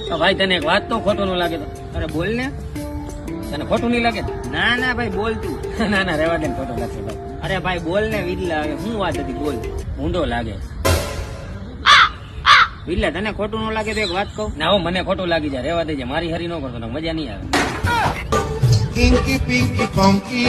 તો ભાઈ તને એક વાત તો ખોટું ન લાગે તો અરે બોલ ને, તને ખોટું નહીં લાગે? ના ના ભાઈ બોલ તું. ના ના રેવા દે, ખોટું લાગશે ભાઈ. અરે ભાઈ બોલ ને વિરલા, શું વાત હતી બોલ. ઊંધો લાગે. વિરલા તને ખોટું ન લાગે તો એક વાત કહું. ના હો, મને ખોટું લાગી જાય, રેવા દેજે, મારી હરી ન કરતો, મજા નહીં આવે. Inky Pinky Funky,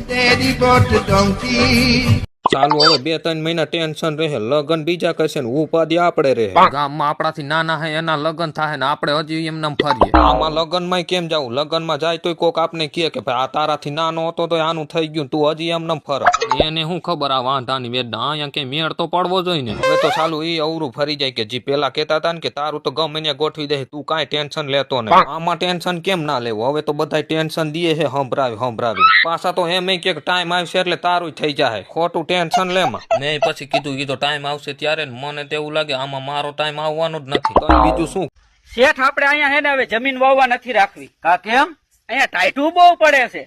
Daddy bought the donkey. ચાલુ હવે 2-3 મહિના ટેન્શન રહે, લગન બીજા કરશે ને ઉપાધિ આપણે રહે. ગામમાં આપણાથી નાના હે એના લગન થાય ને આપણે હજી એમને ફરીએ. આમાં લગનમાં કેમ જાવું? લગનમાં જાય તોય કોક આપને કહે કે ભાઈ આ તારાથી નાનો હતો તો આનું થઈ ગયું, તું હજી એમને ફર. એને શું ખબર આ વાંધાની વેદના, અહીંયા કે મેળ તો પડવો જોઈએ ને. હવે તો ચાલુ એ અવરું ફરી જાય કે જી પેલા કહેતા હતા ને કે તારું તો ગમે ને ગોઠવી દે, તું કાંઈ ટેન્શન લેતો ને. આમાં ટેન્શન કેમ ના લેવું? હવે તો બધા ટેન્શન દે છે, સંભળાવી પાછા તો એમ કે ટાઈમ આવશે એટલે તારું થઈ જાય. ખોટું ટેન્શન લેમાં. મેં પછી કીધું ટાઈમ આવશે ત્યારે મને તો એવું લાગે આમાં મારો ટાઈમ આવવાનો જ નથી. તો બીજું શું? શેઠ આપણે અહીંયા હે ને હવે જમીન વાવવા નથી રાખવી. કા કેમ? અહીંયા ટાઈટું બહુ પડે છે.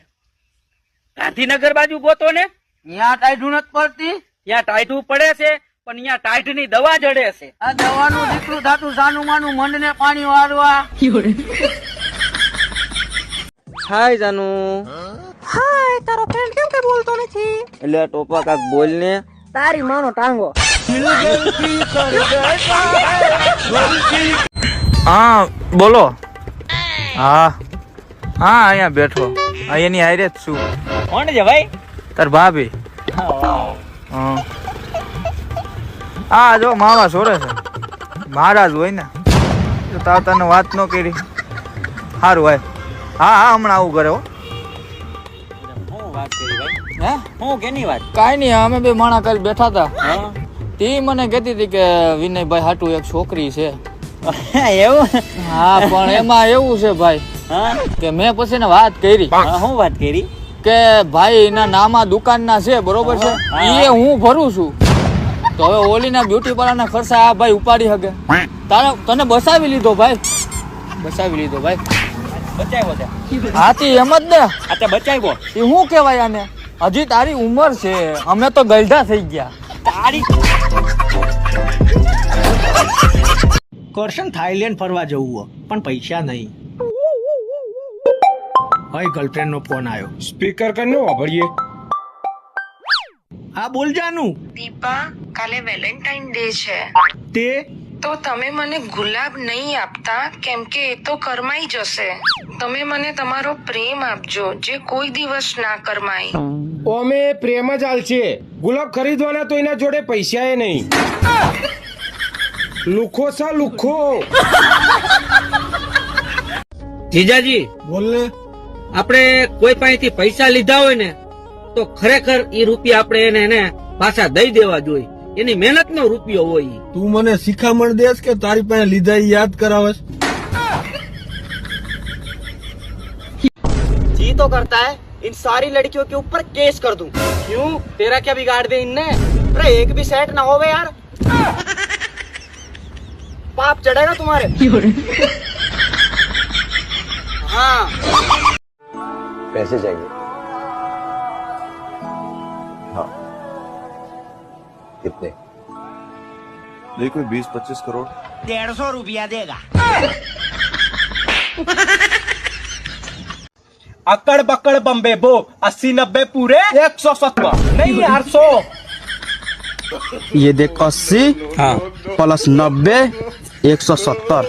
ગાંધીનગર બાજુ ગોતો ને, ત્યાં ટાઈટું નથી પડતી. ત્યાં ટાઈટું પડે છે પણ અહીંયા ટાઈટ ની દવા જડે છે. આ દવાનું દીકરું થાતું સાનું માનું મંડ ને પાણી વાળવા. હાય જાનુ. હાય, તારો ફ્રેન્ડ કેમ કે બોલતો નથી? એટલે ટોપા કાક બોલ ને. તારી માનો ટાંગો. હા બોલો. હા હા અહીંયા બેઠો, એની હારે જ છું. કોણ છે ભાઈ? તાર ભાભી. હા જો માવા છોડે છે, મારા જ હોય ને. તાર તને વાત ન કરી. સારું ભાઈ. હા હા હમણાં આવું ઘરે. હો વાત કરી ભાઈ. હે હું કેની વાત? કાંઈ નહીં, અમે બે માણા કાલે બેઠા હતા. તે મને કહેતી હતી કે વિનયભાઈ હાટુ એક છોકરી છે. એવું? હા પણ એમાં એવું છે ભાઈ કે મેં પછી એને વાત કરી. શું વાત કરી? કે ભાઈ એના નામા દુકાન ના છે, બરોબર છે, એ હું ભરું છું. તો હવે ઓલીના બ્યુટી પાર્લર ના ખર્ચા આ ભાઈ ઉપાડી શકે. તને બસાવી લીધો ભાઈ, બસાવી લીધો ભાઈ. બચાવ્યો છે? હાથી એમ જ ને. આ બચાવ્યો એ શું કેવાય આને? હજી તારી ઉંમર છે, અમે તો ગલઢા થઈ ગયા. તારી કરશન થાઈલેન્ડ ફરવા જવું પણ પૈસા નહીં. હવે ગર્લફ્રેન્ડ નો ફોન આવ્યો. સ્પીકર કરનો વાપરીએ. હા બોલ જાનું. દીપા, કાલે વેલેન્ટાઇન ડે છે. તે તો તમે મને ગુલાબ નહીં આપતા, કેમ કે એ તો કરમાઈ જશે. તમે મને તમારો પ્રેમ આપજો, જે કોઈ દિવસ ના કરમાય. ઓમે પ્રેમ જ હાલશે. ગુલાબ ખરીદવાના તો એના જોડે પૈસા એ નહીં. લુખો સા લુખો. જીજાજી બોલ ને. આપણે કોઈ પાસેથી પૈસા લીધા હોય ને તો ખરેખર એ રૂપિયા આપણે એને પાછા દઈ દેવા જોઈએ. એની મહેનત નો રૂપિયો હોય. તું મને શિખામણ દેસ કે તારી પાસે લીધા યાદ કરાવસ? जी तो करता है इन सारी लड़कियों के ऊपर केस कर दूं. क्यों, तेरा क्या बिगाड़ दे इनने? अरे एक भी सेट ना होवे यार, पाप चढ़ेगा तुम्हारे. हाँ पैसे चाहिए? हाँ कितने? देखो 20-25 करोड़. 150 रुपया देगा. अकड़ बकड़ बम्बे बो 80-90 पूरे 170 नहीं 800. ये देखो 80 +90 170.